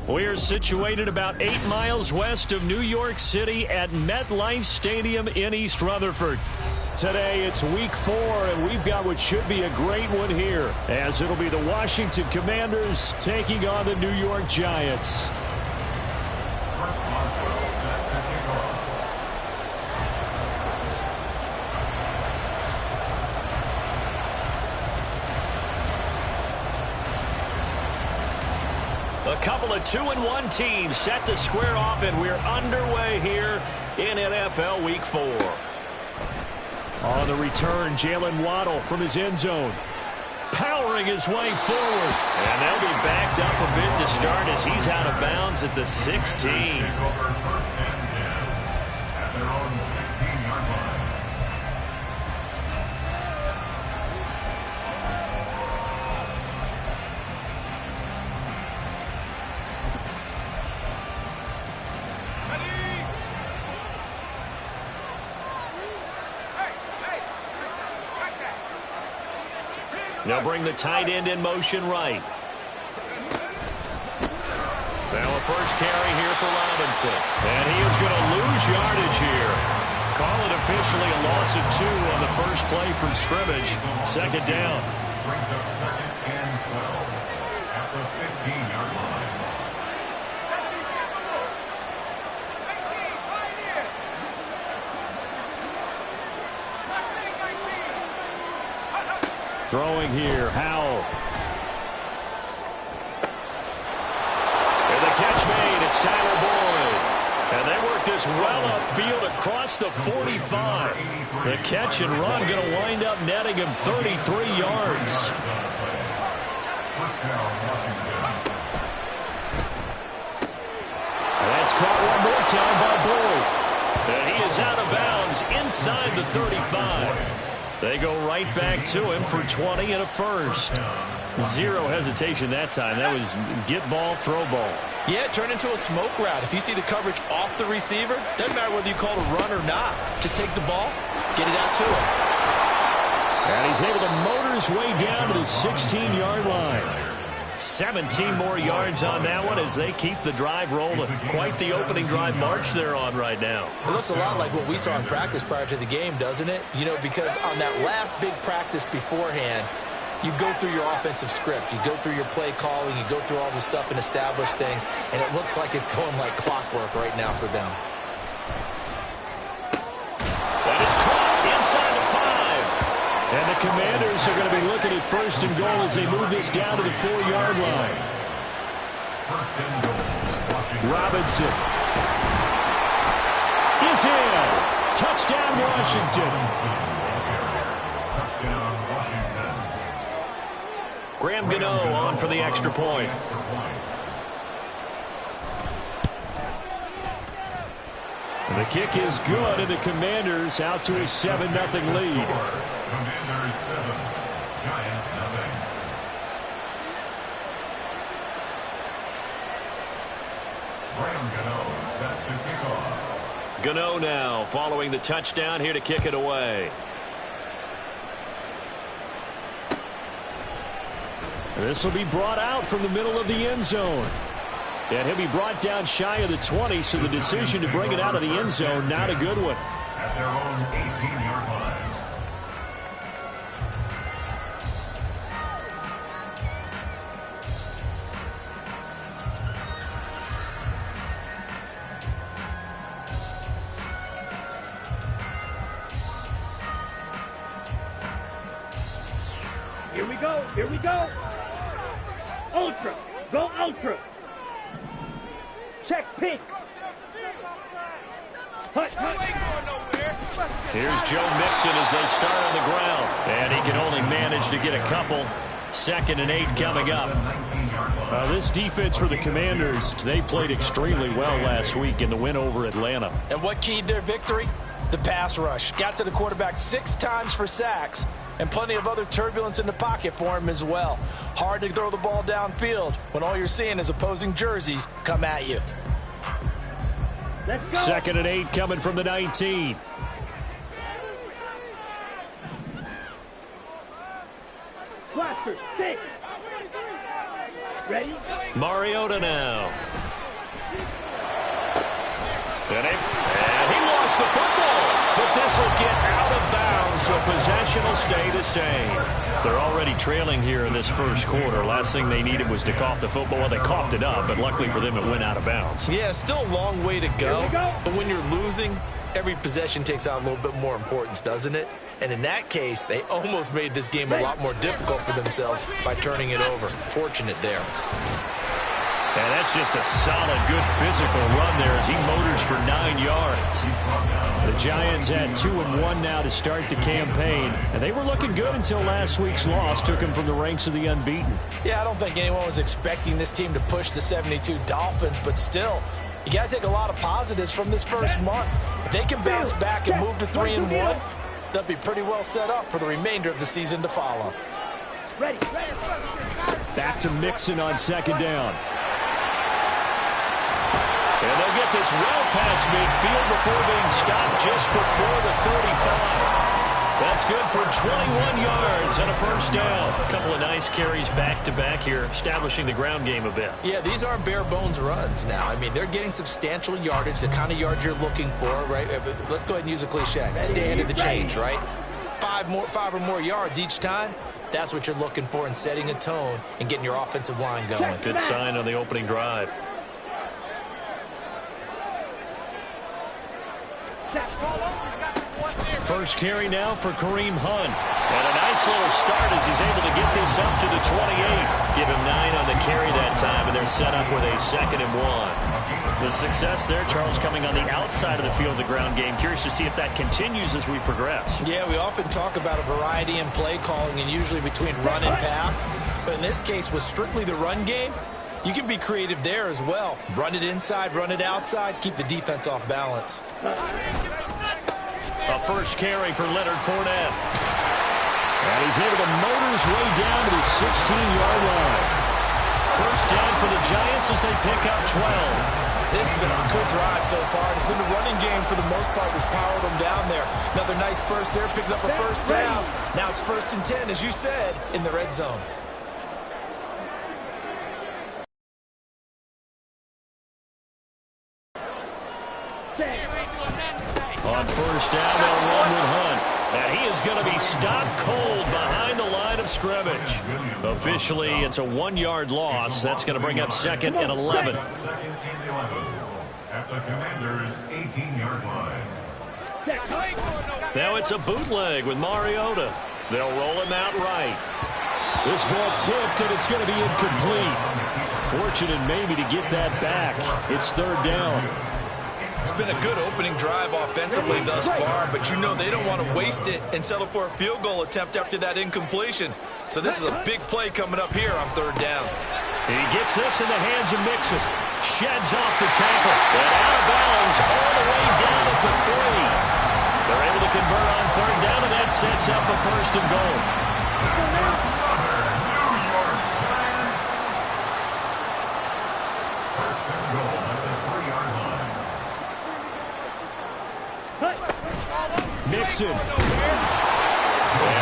We're situated about 8 miles west of New York City at MetLife Stadium in East Rutherford. Today it's week 4, and we've got what should be a great one here, as it'll be the Washington Commanders taking on the New York Giants. A couple of 2-1 teams set to square off, and we're underway here in NFL Week 4. On the return, Jalen Waddle from his end zone, powering his way forward. And they'll be backed up a bit to start as he's out of bounds at the 16. They'll bring the tight end in motion right. Now a first carry here for Robinson. And he is going to lose yardage here. Call it officially a loss of 2 on the first play from scrimmage. Second down. Brings up 2nd and 12 at the 15-yard line. Throwing here, Howell. And the catch made, it's Tyler Boyd. And they work this well upfield across the 45. The catch and run going to wind up netting him 33 yards. That's caught one more time by Boyd. And he is out of bounds inside the 35. They go right back to him for 20 and a first. Zero hesitation that time. That was get ball, throw ball. Yeah, it turned into a smoke route. If you see the coverage off the receiver, doesn't matter whether you call it a run or not. Just take the ball, get it out to him. And he's able to motor his way down to the 16-yard line. 17 more yards on that one as they keep the drive rolling. Quite the opening drive march they're on right now. It looks a lot like what we saw in practice prior to the game, doesn't it? You know, because on that last big practice beforehand, you go through your offensive script. You go through your play calling. You go through all this stuff and establish things. And it looks like it's going like clockwork right now for them. That is caught inside the 5. And the Commanders are going to be looking at first and goal as they move this down to the 4-yard line. Robinson is in. Touchdown, Washington. Graham Gano on for the extra point. The kick is good, and the Commanders out to a 7-0 lead. Commanders 7, Giants 0. Graham Gano set to kick off. Gano now following the touchdown here to kick it away. This will be brought out from the middle of the end zone. And he'll be brought down shy of the 20, so the decision to bring it out of the end zone, not a good one. At their own 18-yard line. Here we go. Here we go. Ultra. Go ultra. Check pitch. Hut, hut. Here's Joe Mixon as they start on the ground. And he can only manage to get a couple. 2nd and 8 coming up. This defense for the Commanders, they played extremely well last week in the win over Atlanta. And what keyed their victory? The pass rush. Got to the quarterback 6 times for sacks. And plenty of other turbulence in the pocket for him as well. Hard to throw the ball downfield when all you're seeing is opposing jerseys come at you. Let's go. 2nd and 8 coming from the 19. Blaster, 6. Mariota now. And he lost the football. But this will get out of bounds, so possession will stay the same. They're already trailing here in this first quarter. Last thing they needed was to cough the football. Well, they coughed it up, but luckily for them, it went out of bounds. Yeah, still a long way to go. But when you're losing, every possession takes on a little bit more importance, doesn't it? And in that case, they almost made this game a lot more difficult for themselves by turning it over. Fortunate there. And that's just a solid, good physical run there as he motors for 9 yards. The Giants had 2-1 now to start the campaign, and they were looking good until last week's loss took them from the ranks of the unbeaten. Yeah, I don't think anyone was expecting this team to push the 72 Dolphins, but still, you got to take a lot of positives from this first month. If they can bounce back and move to 3-1, they'll be pretty well set up for the remainder of the season to follow. Back to Mixon on second down. And they'll get this well past midfield before being stopped just before the 35. That's good for 21 yards and a first down. A couple of nice carries back-to-back here, establishing the ground game a bit. Yeah, these aren't bare-bones runs now. I mean, they're getting substantial yardage, the kind of yards you're looking for, right? Let's go ahead and use a cliche. Stay ahead of the change, right? Five or more yards each time. That's what you're looking for in setting a tone and getting your offensive line going. Good sign on the opening drive. First carry now for Kareem Hunt. And a nice little start as he's able to get this up to the 28. Give him 9 on the carry that time, and they're set up with a 2nd and 1. The success there, Charles, coming on the outside of the field, the ground game. Curious to see if that continues as we progress. Yeah, we often talk about a variety in play calling and usually between run and pass. But in this case, with strictly the run game, you can be creative there as well. Run it inside, run it outside, keep the defense off balance. A first carry for Leonard Fournette. And he's able to motor his way down to the 16-yard line. First down for the Giants as they pick up 12. This has been a good drive so far. It's been the running game for the most part that's powered them down there. Another nice burst there, picking up a first down. Now it's 1st and 10, as you said, in the red zone. On first down, they'll run with Hunt. And he is going to be stopped cold behind the line of scrimmage. Officially, it's a 1-yard loss. That's going to bring up 2nd and 11. 2nd and 11 at the Commanders' 18-yard line. Now it's a bootleg with Mariota. They'll roll him out right. This ball tipped, and it's going to be incomplete. Fortunate maybe to get that back. It's 3rd down. It's been a good opening drive offensively thus far, but you know they don't want to waste it and settle for a field goal attempt after that incompletion. So this is a big play coming up here on 3rd down. He gets this in the hands of Mixon. Sheds off the tackle. And out of bounds all the way down at the 3. They're able to convert on 3rd down, and that sets up a 1st and goal. Mixon. And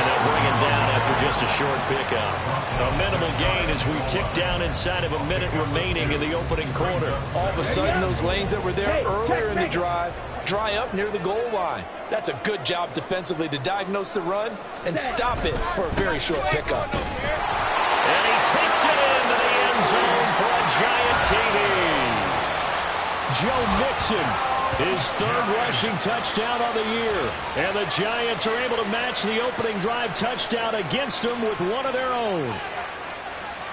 they'll bring him down after just a short pickup. A minimal gain as we tick down inside of a minute remaining in the opening quarter. All of a sudden, those lanes that were there earlier in the drive dry up near the goal line. That's a good job defensively to diagnose the run and stop it for a very short pickup. And he takes it into the end zone for a giant TD. Joe Mixon. His 3rd rushing touchdown on the year. And the Giants are able to match the opening drive touchdown against them with one of their own.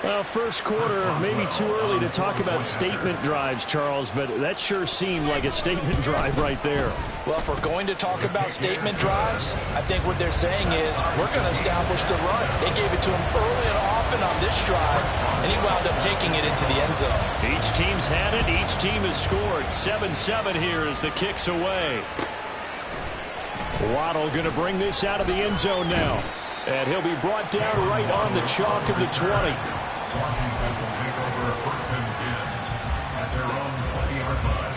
Well, first quarter, maybe too early to talk about statement drives, Charles, but that sure seemed like a statement drive right there. Well, if we're going to talk about statement drives, I think what they're saying is we're going to establish the run. They gave it to him early and often on this drive, and he wound up taking it into the end zone. Each team's had it. Each team has scored. 7-7 here as the kick's away. Waddle going to bring this out of the end zone now. And he'll be brought down right on the chalk of the 20. Washington will take over 1st and 10 at their own 20-yard line.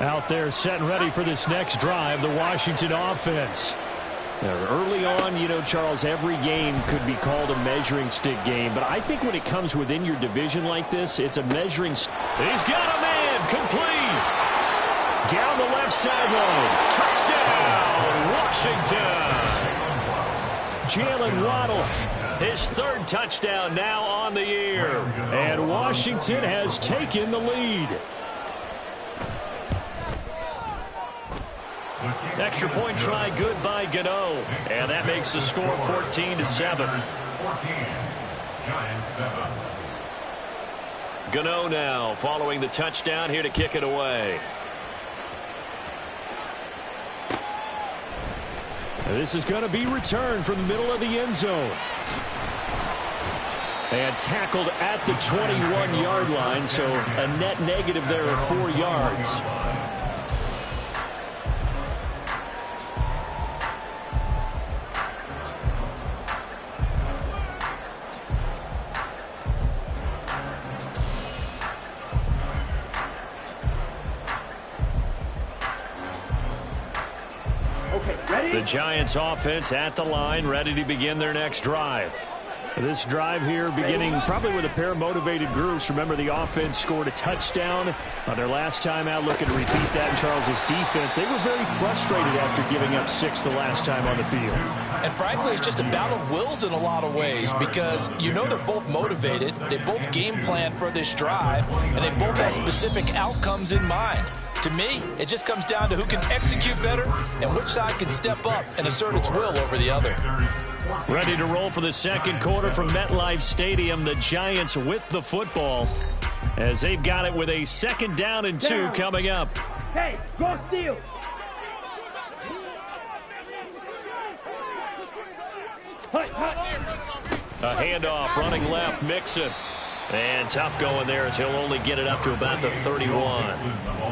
Out there set and ready for this next drive, the Washington offense. Now, early on, you know, Charles, every game could be called a measuring stick game, but I think when it comes within your division like this, it's a measuring stick. He's got a man, complete. Down the left sideline. Touchdown, Washington. Jalen Waddle, his third touchdown now on the year. And Washington has taken the lead. Extra point try good by Gano. And that makes the score 14-7. 14, Giants 7. Gano now following the touchdown here to kick it away. This is going to be returned from the middle of the end zone. And tackled at the 21-yard line, so a net negative there of 4 yards. The Giants offense at the line, ready to begin their next drive. This drive here beginning probably with a pair of motivated groups. Remember, the offense scored a touchdown on their last time out. Looking to repeat that in Charles's defense. They were very frustrated after giving up 6 the last time on the field. And frankly, it's just a battle of wills in a lot of ways because you know they're both motivated. They both game plan for this drive, and they both have specific outcomes in mind. To me, it just comes down to who can execute better and which side can step up and assert its will over the other. Ready to roll for the second quarter from MetLife Stadium. The Giants with the football as they've got it with a 2nd down and 2 coming up. Hey, go steal. A handoff running left, Mixon. And tough going there as he'll only get it up to about the 31.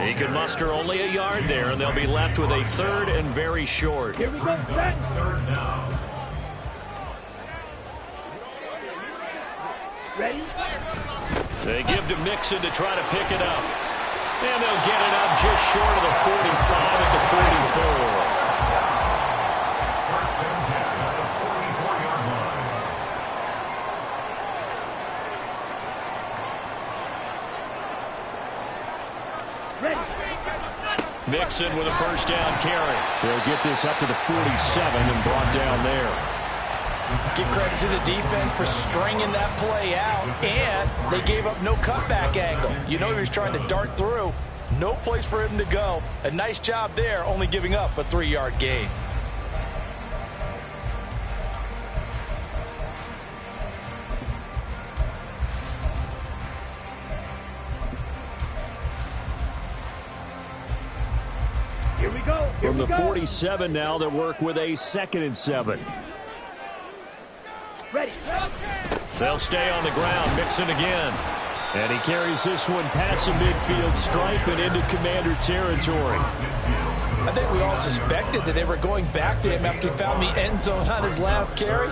He can muster only a yard there, and they'll be left with a 3rd and very short. Here we go, set. 3rd down. Ready? They give to Mixon to try to pick it up. And they'll get it up just short of the 45 at the 44. Mixon with a 1st down carry. They'll get this up to the 47 and brought down there. Give credit to the defense for stringing that play out, and they gave up no cutback angle. You know he was trying to dart through. No place for him to go. A nice job there, only giving up a 3-yard gain. Here we go. Here From we the go. 47 now, they'll work with a 2nd and 7. Ready. They'll stay on the ground. Mixon again. And he carries this one past the midfield stripe and into Commander territory. I think we all suspected that they were going back to him after he found the end zone on his last carry,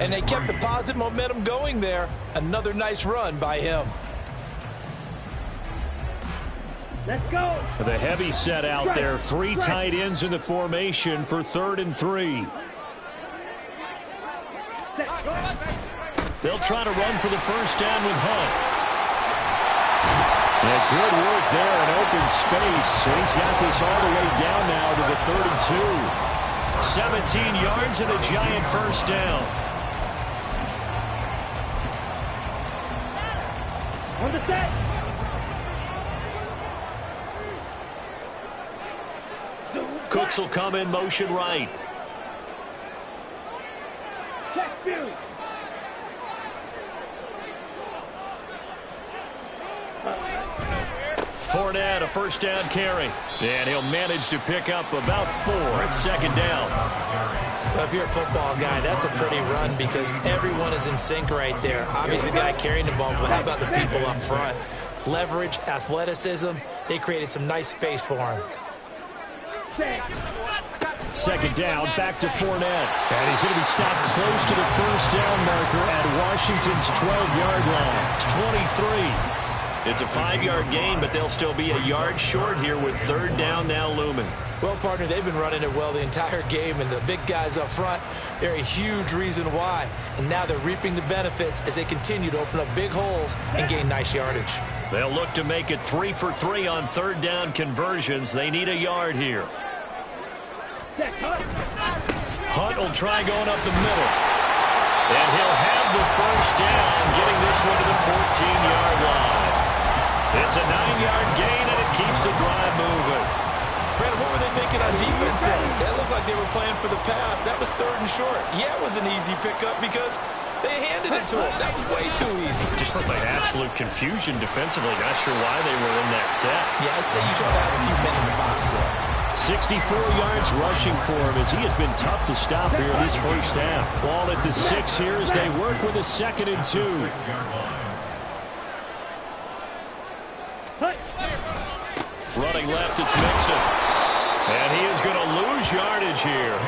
and they kept the positive momentum going there. Another nice run by him. Let's go. The heavy set out there. 3 tight ends in the formation for 3rd and 3. They'll try to run for the 1st down with Hunt. And good work there in open space. And he's got this all the way down now to the 32. 17 yards and a Giant 1st down. On the set. Cooks will come in motion right. Check view. Fournette, a 1st down carry. And he'll manage to pick up about 4 at 2nd down. Well, if you're a football guy, that's a pretty run because everyone is in sync right there. Obviously, the guy carrying the ball, but how about the people up front? Leverage, athleticism, they created some nice space for him. 2nd down, back to Fournette. And he's going to be stopped close to the 1st down marker at Washington's 12-yard line. It's 23. It's a 5-yard gain, but they'll still be a yard short here with third down now looming. Well, partner, they've been running it well the entire game, and the big guys up front, they're a huge reason why. And now they're reaping the benefits as they continue to open up big holes and gain nice yardage. They'll look to make it 3 for 3 on third down conversions. They need a yard here. Hunt will try going up the middle. And he'll have the first down, getting this one to the 14-yard line. It's a 9-yard gain, and it keeps the drive moving. Brandon, what were they thinking on defense there? That looked like they were playing for the pass. That was 3rd and short. Yeah, it was an easy pickup because they handed it to him. That was way too easy. Just looked like absolute confusion defensively. Not sure why they were in that set. Yeah, I'd say you should have a few men in the box there. 64 yards rushing for him as he has been tough to stop here this first half. Ball at the 6 here as they work with a 2nd and 2. Running left, it's Mixon. And he is going to lose yardage here.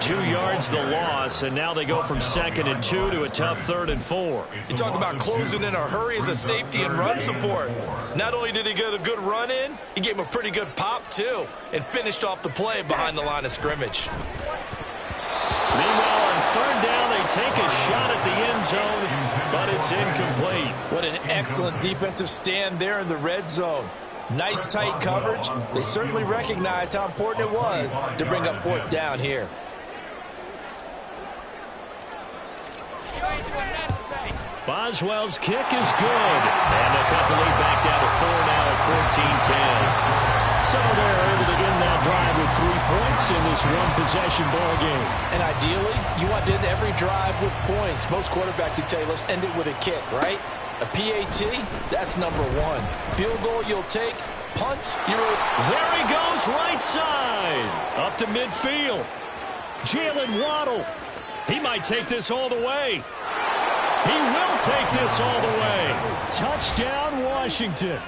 2 yards the loss, and now they go from 2nd and 2 to a tough 3rd and 4. You talk about closing in a hurry as a safety and run support. Not only did he get a good run in, he gave him a pretty good pop, too, and finished off the play behind the line of scrimmage. Meanwhile, on third down, they take a shot at the end zone, but it's incomplete. What an excellent defensive stand there in the red zone. Nice tight coverage. They certainly recognized how important it was to bring up 4th down here. Boswell's kick is good. And they'll cut the lead back down to 4 now at 14-10. So they're able to end that drive with 3 points in this one-possession ball game. And ideally, you want to end every drive with points. Most quarterbacks would tell you, let's end it with a kick, right? A PAT, that's number 1. Field goal you'll take, punts, there he goes, right side. Up to midfield. Jalen Waddle. He might take this all the way. He will take this all the way. Touchdown, Washington.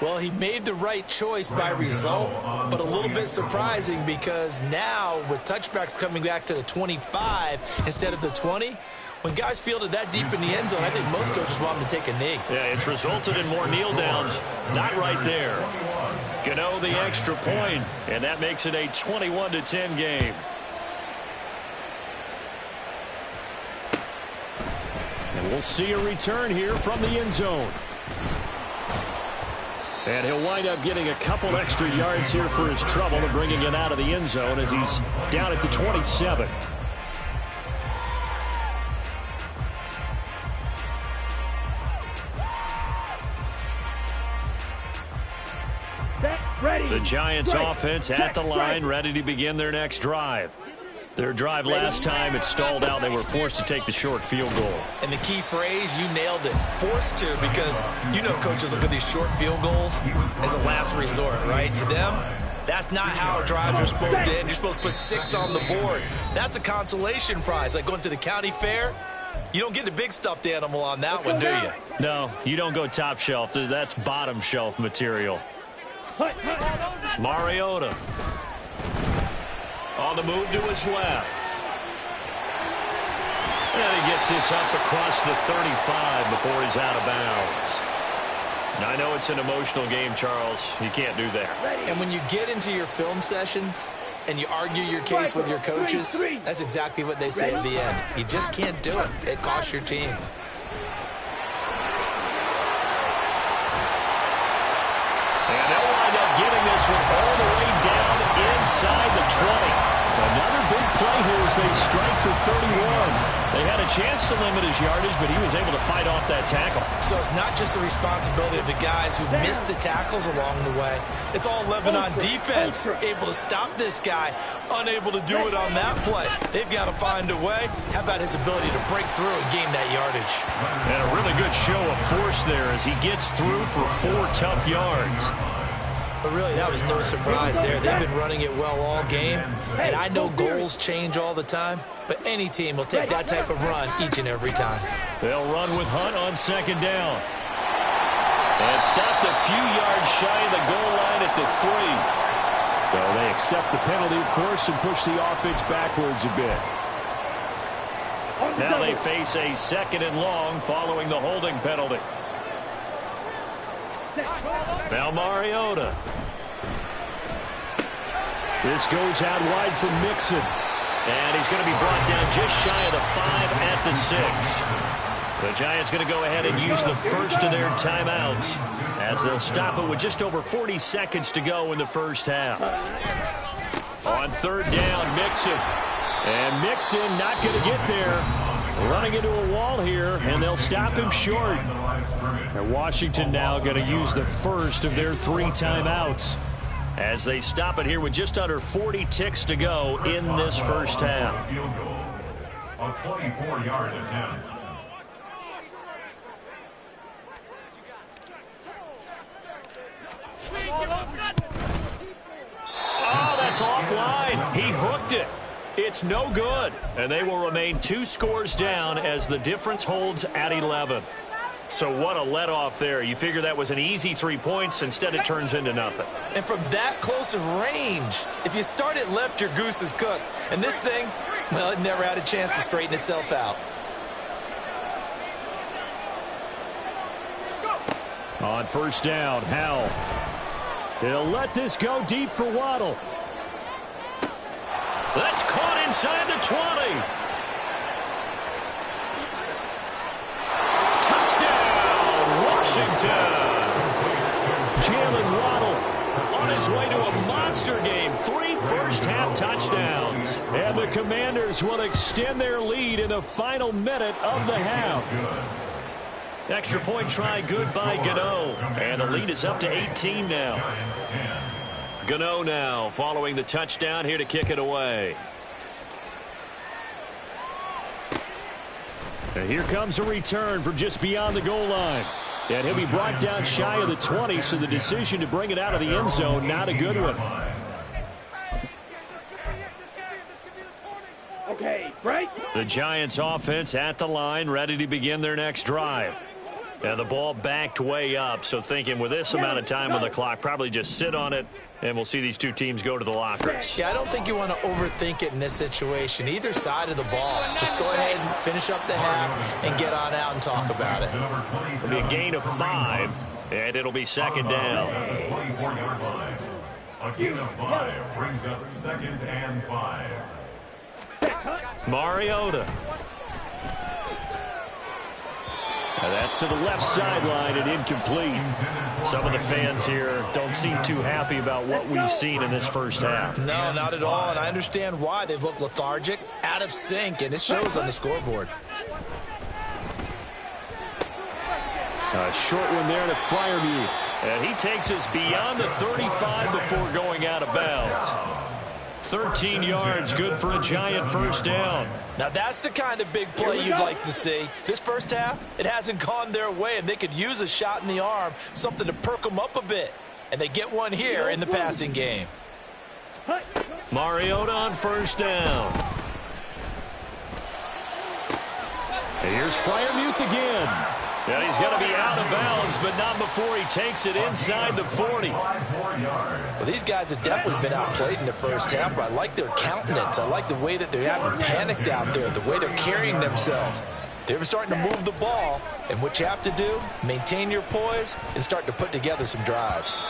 Well, he made the right choice by result, but a little bit surprising because now with touchbacks coming back to the 25 instead of the 20, when guys fielded that deep in the end zone, I think most coaches want them to take a knee. Yeah, it's resulted in more kneel downs. Not right there. Gano the extra point, and that makes it a 21-10 game. And we'll see a return here from the end zone. And he'll wind up getting a couple extra yards here for his trouble and bringing it out of the end zone as he's down at the 27. The Giants offense at the line, ready to begin their next drive. Their drive last time, it stalled out. They were forced to take the short field goal. And the key phrase, you nailed it. Forced to, because you know coaches look at these short field goals as a last resort, right? To them, that's not how drives are supposed to end. You're supposed to put 6 on the board. That's a consolation prize, like going to the county fair. You don't get the big stuffed animal on that one, do you? No, you don't go top shelf. That's bottom shelf material. Mariota on the move to his left. And he gets this up across the 35 before he's out of bounds. Now, I know it's an emotional game, Charles. You can't do that. And when you get into your film sessions and you argue your case with your coaches, that's exactly what they say at the end. You just can't do it. It costs your team. And they'll wind up getting this one all the way down inside the 20. Another big play here as they strike for 31. They had a chance to limit his yardage, but he was able to fight off that tackle. So it's not just the responsibility of the guys who missed the tackles along the way. It's all living on defense, able to stop this guy, unable to do it on that play. They've got to find a way. How about his ability to break through and gain that yardage? And a really good show of force there as he gets through for 4 tough yards. But really, that was no surprise there. They've been running it well all game, and I know goals change all the time, but any team will take that type of run each and every time. They'll run with Hunt on 2nd down. And stopped a few yards shy of the goal line at the 3. So they accept the penalty, of course, and push the offense backwards a bit. Now they face a 2nd and long following the holding penalty. Now Mariota. This goes out wide for Mixon. And he's going to be brought down just shy of the 5 at the 6. The Giants going to go ahead and use the first of their timeouts as they'll stop it with just over 40 seconds to go in the first half. On third down, Mixon. And Mixon not going to get there. Running into a wall here, and they'll stop him short. And Washington now going to use the first of their 3 timeouts as they stop it here with just under 40 ticks to go in this first half. A 24-yard attempt. Oh, that's offline. He hooked it. It's no good. And they will remain 2 scores down as the difference holds at 11. So what a let-off there. You figure that was an easy 3 points. Instead, it turns into nothing. And from that close of range, if you start it left, your goose is cooked. And this thing, well, it never had a chance to straighten itself out. On first down, Howell. He'll let this go deep for Waddle. That's caught inside the 20. Touchdown, Washington. Jalen Waddle on his way to a monster game. 3 first-half touchdowns. And the Commanders will extend their lead in the final minute of the half. Extra point try good by Gano. And the lead is up to 18 now. Gano now following the touchdown here to kick it away. And here comes a return from just beyond the goal line. And he'll be brought down shy of the 20, so the decision to bring it out of the end zone, not a good one. Okay, break. The Giants offense at the line, ready to begin their next drive. And the ball backed way up, so thinking with this amount of time on the clock, probably just sit on it, and we'll see these 2 teams go to the lockers. Yeah, I don't think you want to overthink it in this situation. Either side of the ball. Just go ahead and finish up the half and get on out and talk about it. It'll be a gain of 5, and it'll be second down. 24-yard line. A gain of 5 brings up 2nd and 5. Mariota. And that's to the left sideline and incomplete. Some of the fans here don't seem too happy about what we've seen in this first half. No, not at all, and I understand why. They've looked lethargic, out of sync, and it shows on the scoreboard. A short one there to Freiermuth. And he takes us beyond the 35 before going out of bounds. 13 yards, good for a Giant first down. Now that's the kind of big play you'd like to see. This first half, it hasn't gone their way, and they could use a shot in the arm, something to perk them up a bit. And they get one here in the passing game. Mariota on first down. And here's Freiermuth again. And he's going to be out of bounds, but not before he takes it inside the 40. Well, these guys have definitely been outplayed in the first half, but I like their countenance. I like the way that they haven't panicked out there, the way they're carrying themselves. They're starting to move the ball, and what you have to do, maintain your poise and start to put together some drives.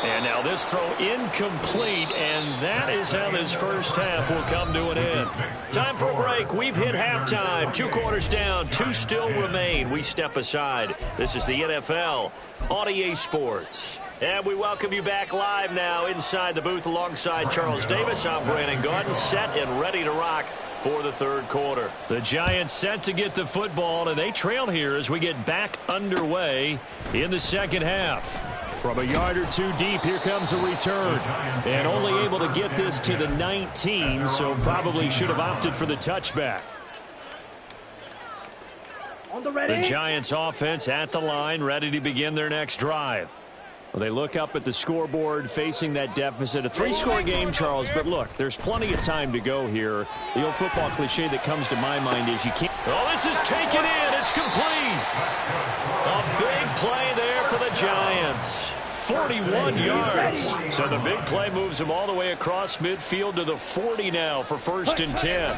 And now this throw incomplete, and that is how this first half will come to an end. Time for a break. We've hit halftime. 2 quarters down, 2 still remain. We step aside. This is the NFL on EA Sports. And we welcome you back live now inside the booth alongside Charles Davis. I'm Brandon Gaudin, set and ready to rock for the third quarter. The Giants set to get the football, and they trail here as we get back underway in the second half. From a yard or 2 deep, here comes a return. And only able to get this to the 19, so probably should have opted for the touchback. The Giants offense at the line, ready to begin their next drive. Well, they look up at the scoreboard facing that deficit. A 3-score game, Charles, but look, there's plenty of time to go here. The old football cliche that comes to my mind is you can't. Oh, this is taken in. It's complete. A big play there for the Giants. 41 yards. So the big play moves him all the way across midfield to the 40 now for 1st and 10.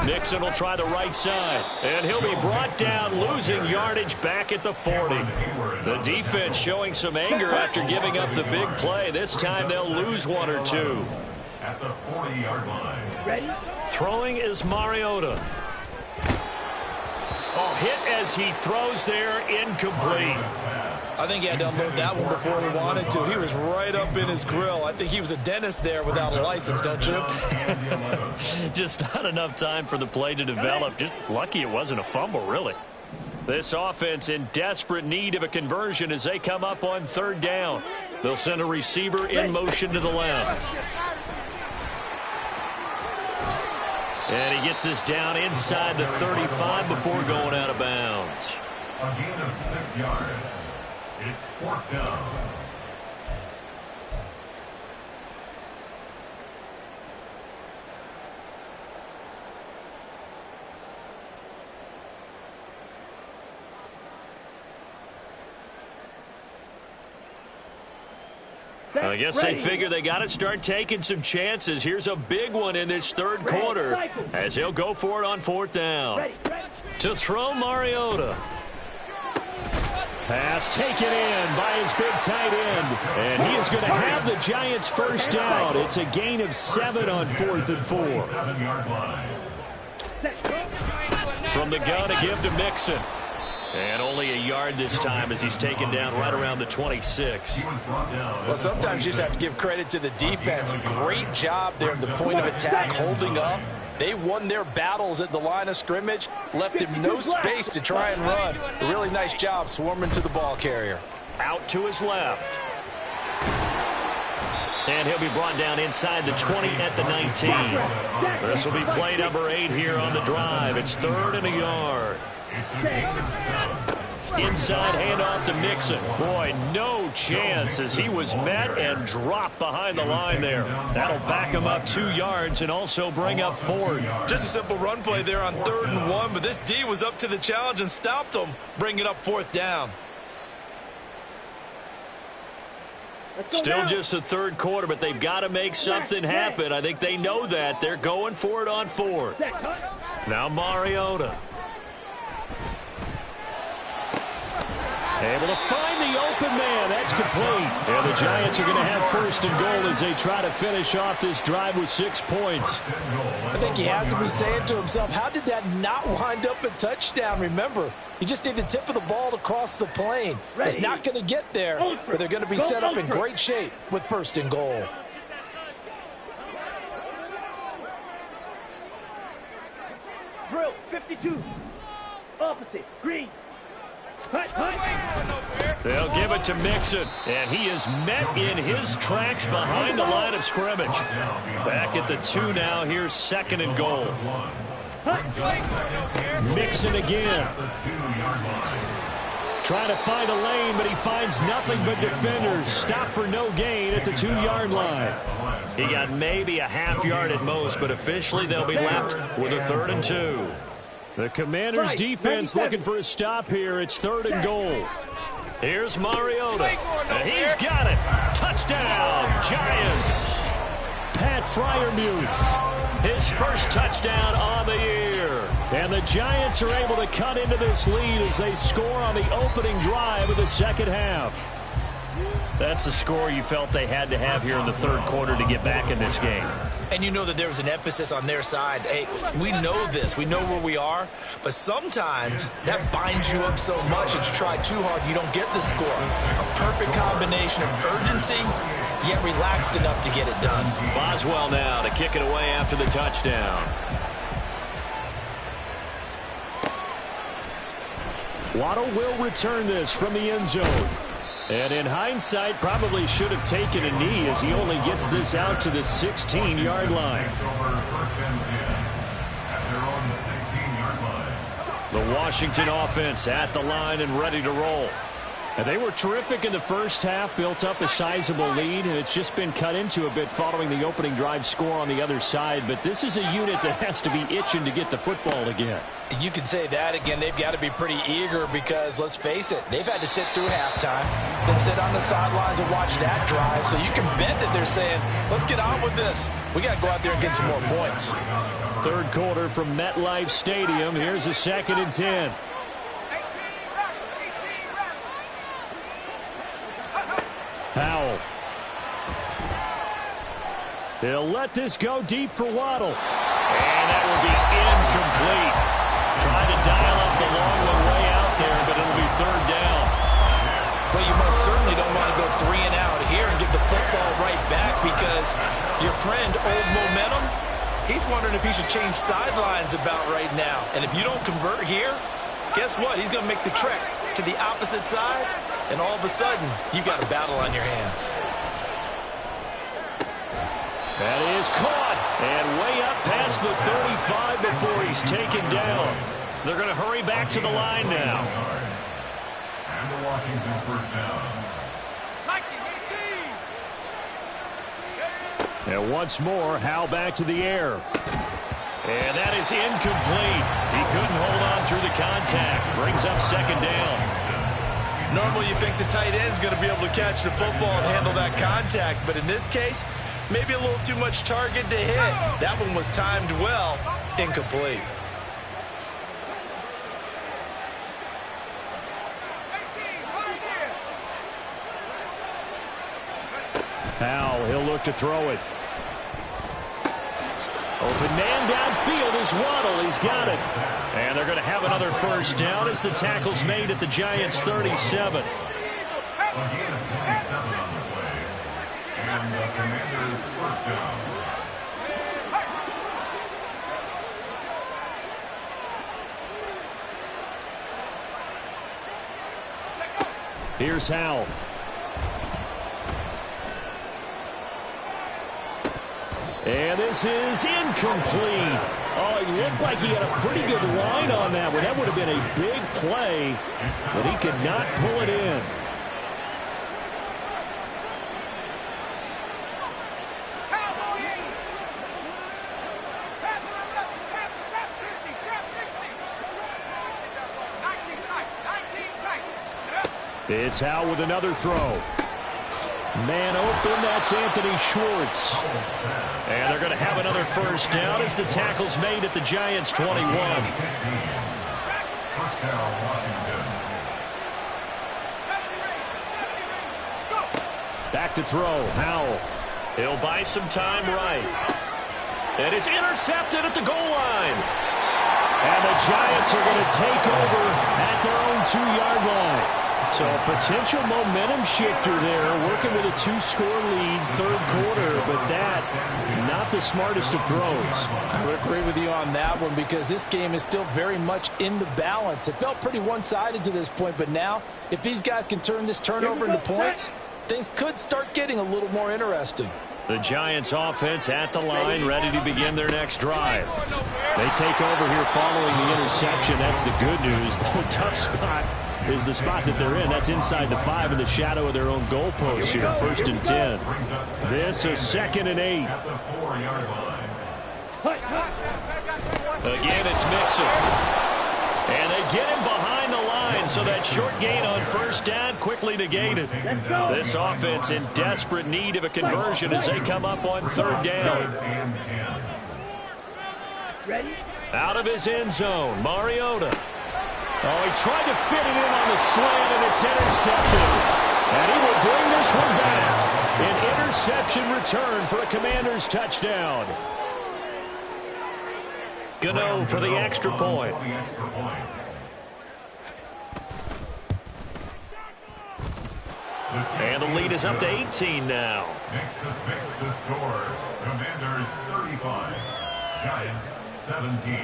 Mixon will try the right side, and he'll be brought down, losing yardage back at the 40. The defense showing some anger after giving up the big play. This time they'll lose one or two. At the 40-yard line. Ready? Throwing is Mariota. Oh, hit as he throws there, incomplete. I think he had to unload that one before he wanted to. He was right up in his grill. I think he was a dentist there without a license, don't you? Just not enough time for the play to develop. Just lucky it wasn't a fumble, really. This offense in desperate need of a conversion as they come up on third down. They'll send a receiver in motion to the left. And he gets this down inside the 35 before going out of bounds. A gain of 6 yards. It's 4th down. I guess they figure they got to start taking some chances. Here's a big one in this third quarter as he'll go for it on 4th down. To throw, Mariota. Pass taken in by his big tight end. And he is going to have the Giants first down. It's a gain of 7 on 4th and 4. 7-yard line. From the gun, a give to Mixon. And only a yard this time as he's taken down right around the 26. Well, sometimes you just have to give credit to the defense. Great job there at the point of attack, holding up. They won their battles at the line of scrimmage, left him no space to try and run. A really nice job swarming to the ball carrier. Out to his left. And he'll be brought down inside the 20 at the 19. This will be play number 8 here on the drive. It's 3rd and a yard. Inside handoff to Mixon. Boy, no chance as he was met and dropped behind the line there. That'll back him up 2 yards and also bring up 4th. Just a simple run play there on 3rd and 1, but this D was up to the challenge and stopped him, bringing up 4th down. Still just the third quarter, but they've got to make something happen. I think they know that. They're going for it on 4th. Now Mariota. Able to find the open man. That's complete. And the Giants are going to have 1st and goal as they try to finish off this drive with 6 points. I think he has to be saying to himself, how did that not wind up a touchdown? Remember, you just need the tip of the ball to cross the plane. It's not going to get there, but they're going to be set up in great shape with 1st and goal. Drill 52. Opposite. Green. They'll give it to Mixon, and he is met in his tracks behind the line of scrimmage. Back at the 2 now. Here's 2nd and goal. Mixon again. Trying to find a lane, but he finds nothing but defenders. Stop for no gain at the 2-yard line. He got maybe a half yard at most, but officially they'll be left with a 3rd and 2. The Commanders' defense looking for a stop here. It's 3rd and goal. Here's Mariota. And he's got it. Touchdown, Giants. Pat Freiermuth, his first touchdown on the year. And the Giants are able to cut into this lead as they score on the opening drive of the second half. That's a score you felt they had to have here in the third quarter to get back in this game. And you know that there was an emphasis on their side. Hey, we know this. We know where we are. But sometimes that binds you up so much that you try too hard, you don't get the score. A perfect combination of urgency, yet relaxed enough to get it done. Boswell now to kick it away after the touchdown. Waddle will return this from the end zone. And in hindsight, probably should have taken a knee as he only gets this out to the 16-yard line. The Washington offense at the line and ready to roll. And they were terrific in the first half, built up a sizable lead, and it's just been cut into a bit following the opening drive score on the other side. But this is a unit that has to be itching to get the football again. You can say that again. They've got to be pretty eager because, let's face it, they've had to sit through halftime, then sit on the sidelines and watch that drive. So you can bet that they're saying, let's get on with this. We got to go out there and get some more points. Third quarter from MetLife Stadium. Here's a 2nd and 10. Powell. He'll let this go deep for Waddle. And that will be incomplete. Trying to dial up the long one way out there, but it'll be 3rd down. Well, you most certainly don't want to go 3 and out here and give the football right back because your friend, Old Momentum, he's wondering if he should change sidelines about right now. And if you don't convert here, guess what? He's going to make the trek to the opposite side. And all of a sudden, you've got a battle on your hands. That is caught. And way up past the 35 before he's taken down. They're going to hurry back to the line now. And the Washington first down. And once more, Howell back to the air. And that is incomplete. He couldn't hold on through the contact. Brings up 2nd down. Normally you think the tight end's going to be able to catch the football and handle that contact, but in this case, maybe a little too much target to hit. That one was timed well, incomplete. Powell, he'll look to throw it. Open man downfield is Waddle. He's got it. And they're going to have another 1st down as the tackle's made at the Giants' 37. Again, 27 on the play. And the Commanders' first down. Here's Howell. And this is incomplete. Oh, it looked like he had a pretty good line on that one. That would have been a big play, but he could not pull it in. It's Howell with another throw. Man open, that's Anthony Schwartz. And they're going to have another 1st down as the tackle's made at the Giants' 21. First down, Washington. Back to throw, Howell. He'll buy some time right. And it's intercepted at the goal line. And the Giants are going to take over at their own 2-yard line. So a potential momentum shifter there, working with a 2-score lead, 3rd quarter, but that, not the smartest of throws. I would agree with you on that one because this game is still very much in the balance. It felt pretty one-sided to this point, but now, if these guys can turn this turnover into points, things could start getting a little more interesting. The Giants offense at the line, ready to begin their next drive. They take over here following the interception. That's the good news. The tough spot is the spot that they're in. That's inside the 5 in the shadow of their own goalpost here. 1st and 10. This is 2nd and 8. At the 4-yard line. Again, it's Mixon. And they get him behind the line, so that short gain on 1st down quickly negated. This offense in desperate need of a conversion as they come up on 3rd down. Out of his end zone, Mariota. Oh, he tried to fit it in on the slant, and it's intercepted. And he will bring this one back. An interception return for a Commanders touchdown. Gano for the extra point. And the lead is up to 18 now. Makes the score. Commanders 35. Giants 17.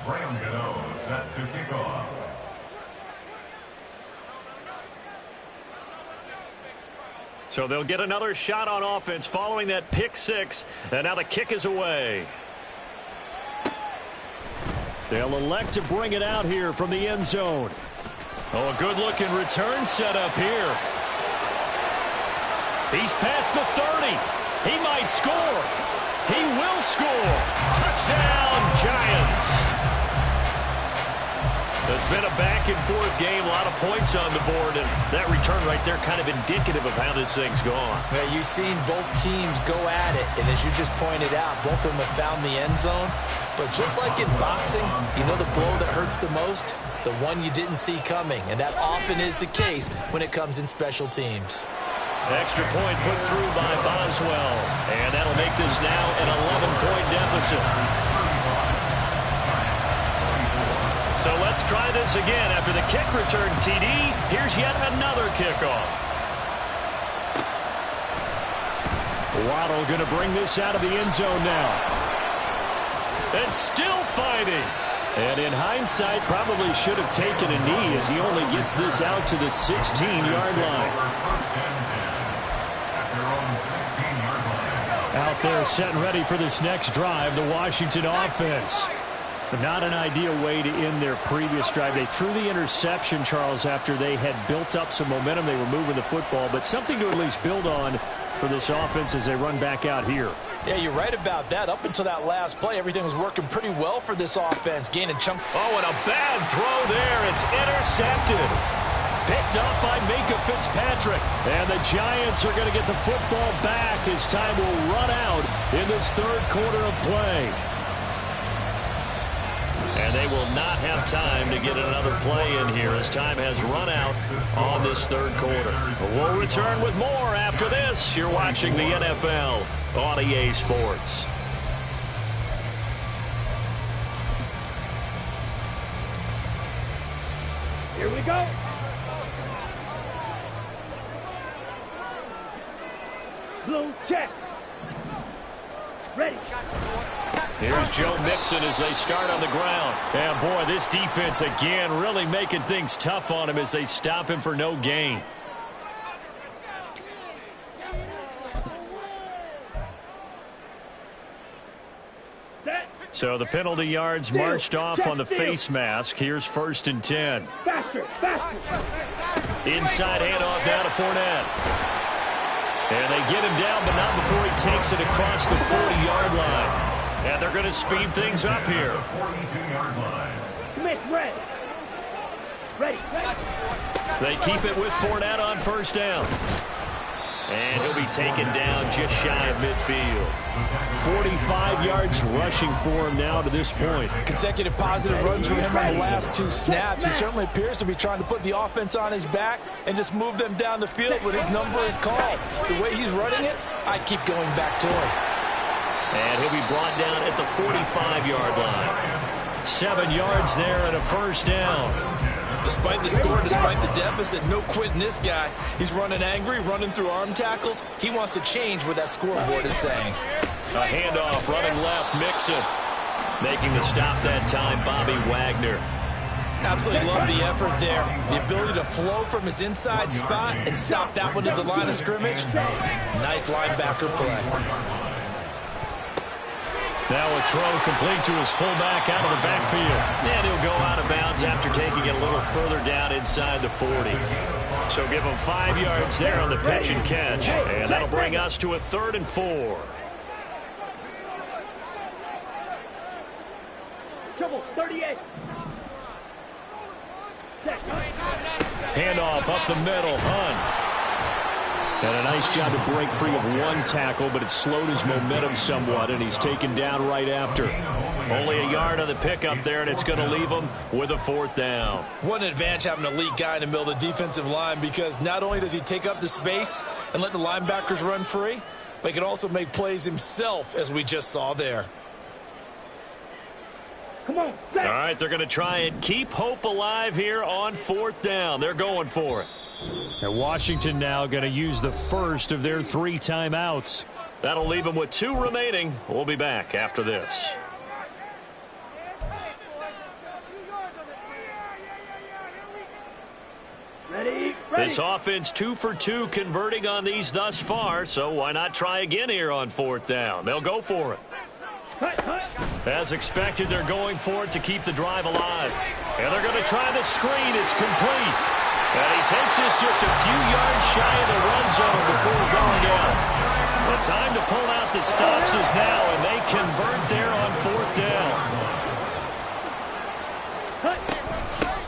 Graham Gano set to kick off. So they'll get another shot on offense following that pick 6. And now the kick is away. They'll elect to bring it out here from the end zone. Oh, a good-looking return set up here. He's past the 30. He might score. He will score. Touchdown, Giants. It's been a back-and-forth game, a lot of points on the board, and that return right there kind of indicative of how this thing's gone. Yeah, you've seen both teams go at it, and as you just pointed out, both of them have found the end zone. But just like in boxing, you know the blow that hurts the most? The one you didn't see coming, and that often is the case when it comes in special teams. Extra point put through by Boswell, and that'll make this now an 11-point deficit. So let's try this again. After the kick return TD, here's yet another kickoff. Waddle going to bring this out of the end zone now. And still fighting. And in hindsight, probably should have taken a knee as he only gets this out to the 16-yard line. Out there set and ready for this next drive, the Washington offense. But not an ideal way to end their previous drive. They threw the interception, Charles, after they had built up some momentum. They were moving the football, but something to at least build on for this offense as they run back out here. Yeah, you're right about that. Up until that last play, everything was working pretty well for this offense. Gaining chunk. Oh, and a bad throw there. It's intercepted. Picked up by Minka Fitzpatrick. And the Giants are going to get the football back as time will run out in this third quarter of play. And they will not have time to get another play in here as time has run out on this third quarter. We'll return with more after this. You're watching the NFL on EA Sports. Here we go. Blue check. Ready. Here's Joe Mixon as they start on the ground. And, boy, this defense again really making things tough on him as they stop him for no gain. So the penalty yards marched off on the face mask. Here's 1st and 10. Faster, faster. Inside handoff down to Fournette. And they get him down, but not before he takes it across the 40-yard line. And they're going to speed things up here. 42-yard line. Smith, ready. Ready. They keep it with Fournette on 1st down. And he'll be taken down just shy of midfield. 45 yards rushing for him now to this point. Consecutive positive runs from him on the last 2 snaps. He certainly appears to be trying to put the offense on his back and just move them down the field when his number is called. The way he's running it, I keep going back to him. And he'll be brought down at the 45-yard line. 7 yards there and a 1st down. Despite the score, despite the deficit, no quitting this guy. He's running angry, running through arm tackles. He wants to change what that scoreboard is saying. A handoff, running left, Mixon. Making the stop that time, Bobby Wagner. Absolutely love the effort there. The ability to flow from his inside spot and stop that one at the line of scrimmage. Nice linebacker play. Now a throw complete to his fullback out of the backfield. And he'll go out of bounds after taking it a little further down inside the 40. So give him 5 yards there on the pitch and catch. And that'll bring us to a 3rd and 4. Trouble, 38. Handoff up the middle, Hunt. And a nice job to break free of one tackle, but it slowed his momentum somewhat, and he's taken down right after. Only a yard on the pickup there, and it's going to leave him with a 4th down. What an advantage having an elite guy in the middle of the defensive line, because not only does he take up the space and let the linebackers run free, but he can also make plays himself, as we just saw there. Come on, all right, they're going to try and keep hope alive here on 4th down. They're going for it. And Washington now going to use the first of their 3 timeouts. That'll leave them with 2 remaining. We'll be back after this. Ready. This offense 2 for 2 converting on these thus far, so why not try again here on 4th down? They'll go for it. Hut, hut. As expected, they're going for it to keep the drive alive. And they're going to try the screen. It's complete. And he takes this just a few yards shy of the red zone before going out. The time to pull out the stops is now, and they convert there on 4th down.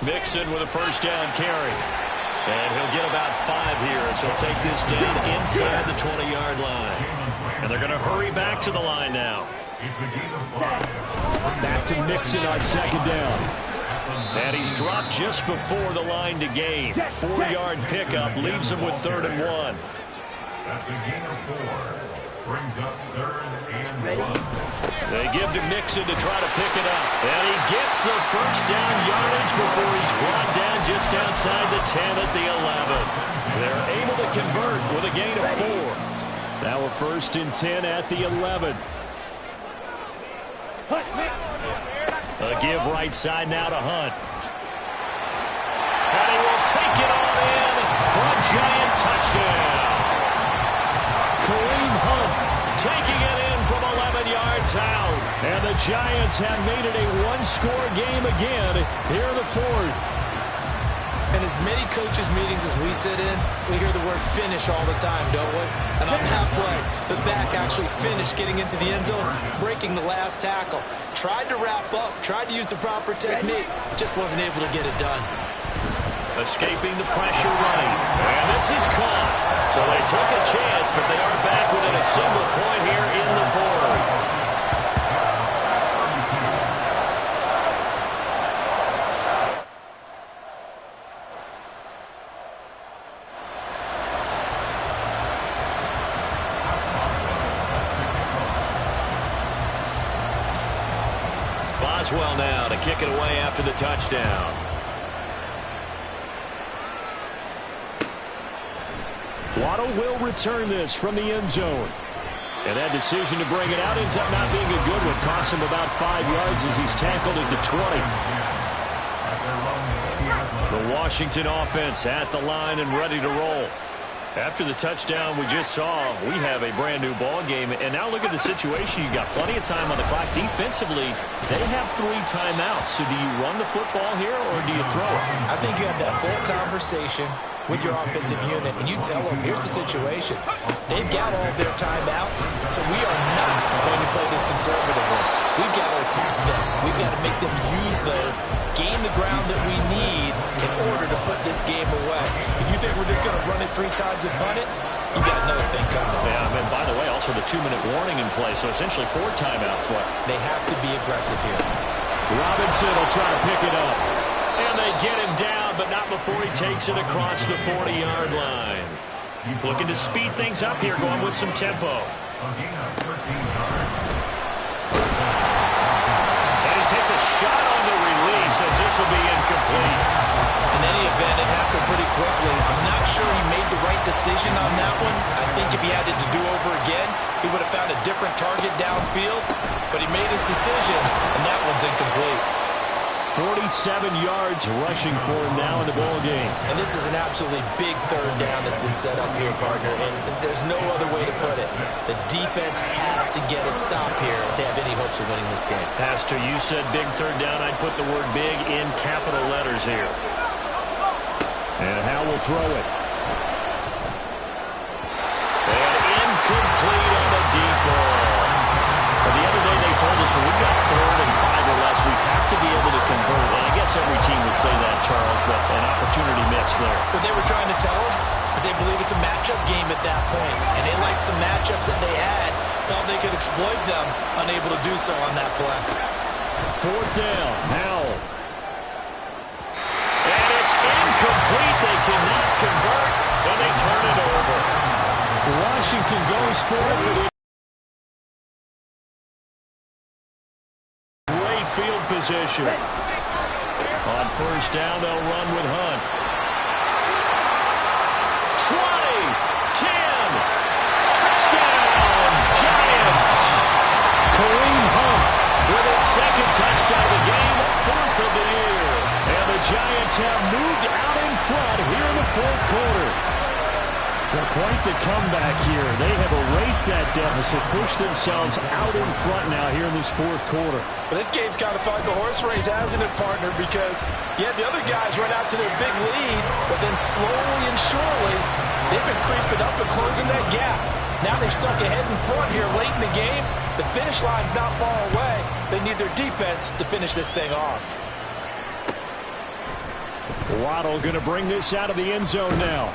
Mixon with a first down carry. And he'll get about 5 here as he'll take this down inside the 20-yard line. And they're going to hurry back to the line now. Back to Mixon on 2nd down. And he's dropped just before the line to gain. 4-yard pickup leaves him with 3rd and 1. That's a gain of 4. Brings up 3rd and 1. They give to Mixon to try to pick it up. And he gets the first down yardage before he's brought down just outside the 10 at the 11. They're able to convert with a gain of 4. Now a 1st and 10 at the 11. A give right side now to Hunt. And he will take it on in for a giant touchdown. Kareem Hunt taking it in from 11 yards out. And the Giants have made it a one-score game again here in the 4th. And as many coaches' meetings as we sit in, we hear the word finish all the time, don't we? And on that play, the back actually finished getting into the end zone, breaking the last tackle. Tried to wrap up, tried to use the proper technique, just wasn't able to get it done. Escaping the pressure right. And this is caught. So they took a chance, but they are back within a single point here in the 4th. Boswell now to kick it away after the touchdown. Waddle will return this from the end zone. And that decision to bring it out ends up not being a good one. Costs him about 5 yards as he's tackled at the 20. The Washington offense at the line and ready to roll. After the touchdown we just saw, we have a brand-new ball game. And now look at the situation. You've got plenty of time on the clock. Defensively, they have 3 timeouts. So do you run the football here or do you throw it? I think you have that full conversation with your offensive unit, and you tell them, here's the situation. They've got all their timeouts, so we are not going to play this conservatively. We've got to attack them. We've got to make them use those, gain the ground that we need in order to put this game away. If you think we're just going to run it 3 times and punt it, you've got another thing coming. Yeah, and by the way, also the 2-minute warning in play, so essentially 4 timeouts left. They have to be aggressive here. Robinson will try to pick it up. And they get him down, but not before he takes it across the 40-yard line. Looking to speed things up here, going with some tempo. And he takes a shot on the release as this will be incomplete. In any event, it happened pretty quickly. I'm not sure he made the right decision on that one. I think if he had it to do over again, he would have found a different target downfield. But he made his decision, and that one's incomplete. 47 yards rushing for him now in the ball game. And this is an absolutely big 3rd down that's been set up here, partner, and there's no other way to put it. The defense has to get a stop here if they have any hopes of winning this game. Pastor, you said big 3rd down. I'd put the word big in capital letters here. And Howell will throw it. And incomplete on the deep ball. The other day they told us when we've got 3rd and 5 or less, we have to be able to convert. And I guess every team would say that, Charles, but an opportunity missed there. What they were trying to tell us is they believe it's a matchup game at that point. And they liked some matchups that they had, thought they could exploit them, unable to do so on that play. 4th down, Howell. And it's incomplete. They cannot convert, and they turn it over. Washington goes for it. Field position. On 1st down, they'll run with Hunt. 20, 10, touchdown, Giants. Kareem Hunt with his 2nd touchdown of the game, 4th of the year. And the Giants have moved out in front here in the 4th quarter. Well, quite the comeback here. They have erased that deficit, pushed themselves out in front now here in this fourth quarter. But this game's kind of felt like a horse race, hasn't it, partner? Because, yeah, the other guys run out to their big lead, but then slowly and surely, they've been creeping up and closing that gap. Now they've stuck ahead in front here late in the game. The finish line's not far away. They need their defense to finish this thing off. Waddle going to bring this out of the end zone now.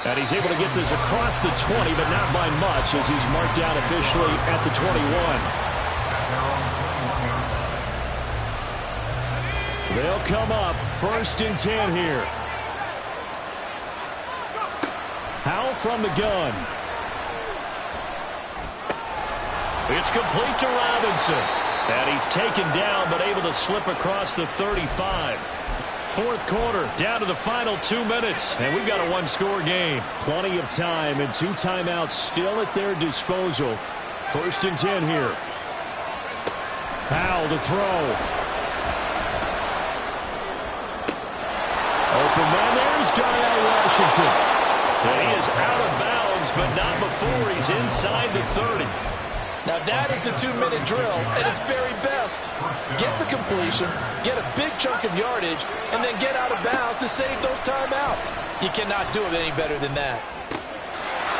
And he's able to get this across the 20, but not by much as he's marked down officially at the 21. They'll come up 1st and 10 here. Howell from the gun. It's complete to Robinson. And he's taken down, but able to slip across the 35. Fourth quarter, down to the final 2 minutes, and we've got a one-score game. Plenty of time and 2 timeouts still at their disposal. 1st and 10 here. Howell to throw. Open man, there's Darnell Washington. And he is out of bounds, but not before he's inside the 30. Now that is the 2-minute drill at its very best. Get the completion, get a big chunk of yardage, and then get out of bounds to save those timeouts. You cannot do it any better than that.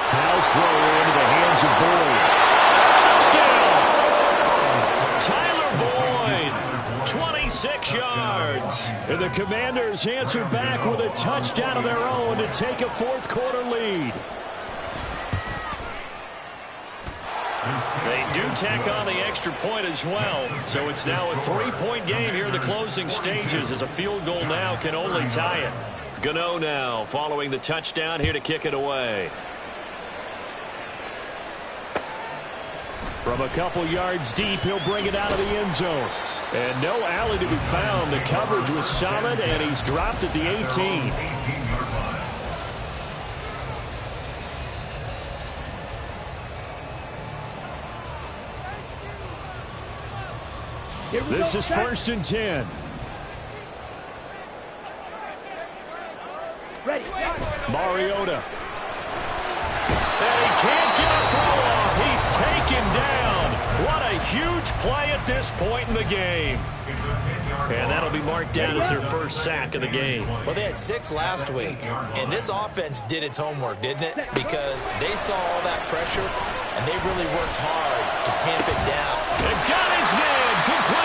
Howell's throw into the hands of Boyd. Touchdown! Tyler Boyd, 26 yards. And the Commanders answer back with a touchdown of their own to take a fourth quarter lead. They do tack on the extra point as well, so it's now a 3-point game here in the closing stages as a field goal now can only tie it. Gano now following the touchdown here to kick it away. From a couple yards deep, he'll bring it out of the end zone. And no alley to be found. The coverage was solid, and he's dropped at the 18. This is 1st and 10. Ready. Mariota. And he can't get a throw off. He's taken down. What a huge play at this point in the game. And that'll be marked down as their first sack of the game. Well, they had 6 last week, and this offense did its homework, didn't it? Because they saw all that pressure, and they really worked hard to tamp it down. And got his man complete.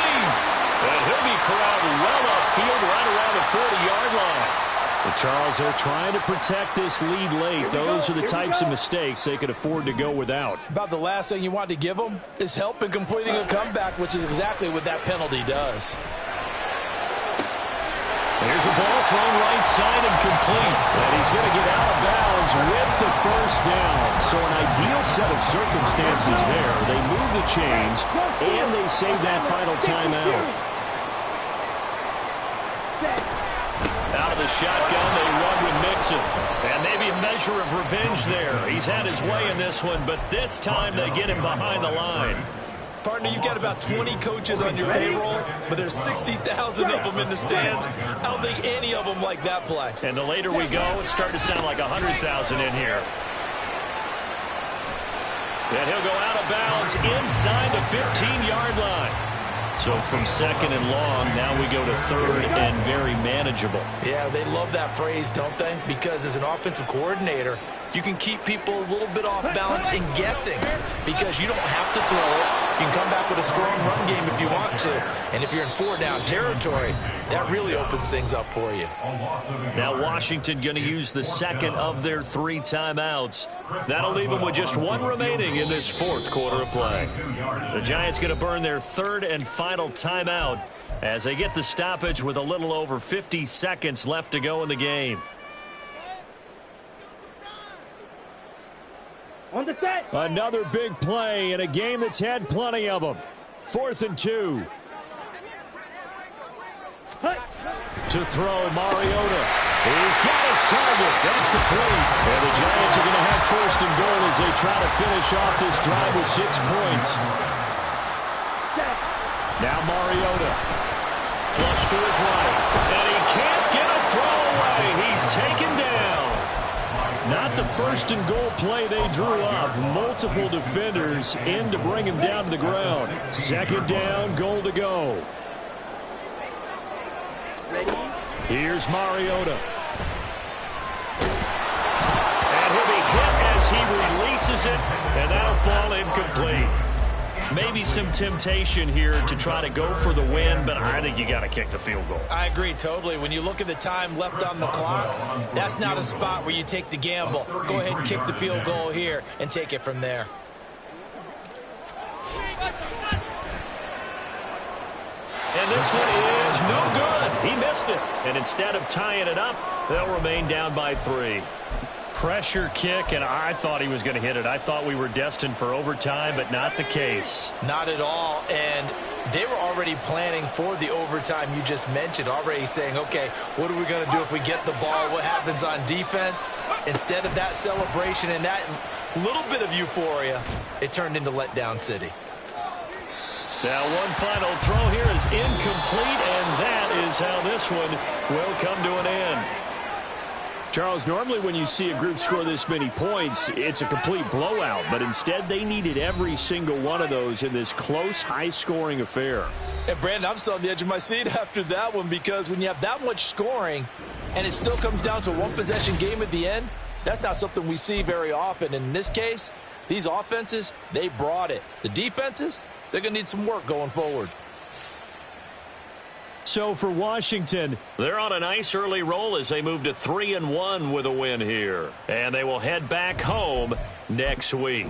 And he'll be corralled well upfield right around the 40-yard line. Well, Charles, they're trying to protect this lead late. Those are the types of mistakes they could afford to go without. About the last thing you want to give them is help in completing a comeback, which is exactly what that penalty does. There's a ball thrown right side and complete. And he's going to get out of bounds with the first down. So an ideal set of circumstances there. They move the chains, and they save that final timeout. Out of the shotgun, they run with Mixon. And maybe a measure of revenge there. He's had his way in this one, but this time they get him behind the line. Partner, you've got about 20 coaches on your payroll, but there's 60,000 of them in the stands. I don't think any of them like that play. And the later we go, it's starting to sound like 100,000 in here. And he'll go out of bounds inside the 15-yard line. So from 2nd and long, now we go to 3rd and very manageable. Yeah, they love that phrase, don't they? Because as an offensive coordinator, you can keep people a little bit off balance and guessing because you don't have to throw it. You can come back with a strong run game if you want to. And if you're in 4-down territory, that really opens things up for you. Now Washington going to use the second of their 3 timeouts. That'll leave them with just 1 remaining in this fourth quarter of play. The Giants going to burn their 3rd and final timeout as they get the stoppage with a little over 50 seconds left to go in the game. On the set. Another big play in a game that's had plenty of them. 4th and 2. To throw, Mariota. He's got his target. That's complete. And the Giants are going to have 1st and goal as they try to finish off this drive with 6 points. Now Mariota. Flush to his right. And he can't get a throw away. He's taken down. first and goal play they drew up. Multiple defenders in to bring him down to the ground. Second down, goal to go. Here's Mariota. And he'll be hit as he releases it, and that'll fall incomplete. Maybe some temptation here to try to go for the win, but I think you got to kick the field goal. I agree totally. When you look at the time left on the clock, that's not a spot where you take the gamble. Go ahead and kick the field goal here and take it from there. And this one is no good. He missed it. And instead of tying it up, they'll remain down by 3. Pressure kick, and I thought he was going to hit it. I thought we were destined for overtime, but not the case. Not at all. And they were already planning for the overtime you just mentioned, already saying, okay, what are we going to do if we get the ball? What happens on defense? Instead of that celebration and that little bit of euphoria, it turned into letdown city. Now one final throw here is incomplete, and that is how this one will come to an end. Charles, normally when you see a group score this many points, it's a complete blowout, but instead they needed every single one of those in this close, high-scoring affair. And, Brandon, I'm still on the edge of my seat after that one, because when you have that much scoring and it still comes down to a one-possession game at the end, that's not something we see very often. In this case, these offenses, they brought it. The defenses, they're going to need some work going forward. So for Washington, they're on a nice early roll as they move to 3-1 with a win here. And they will head back home next week.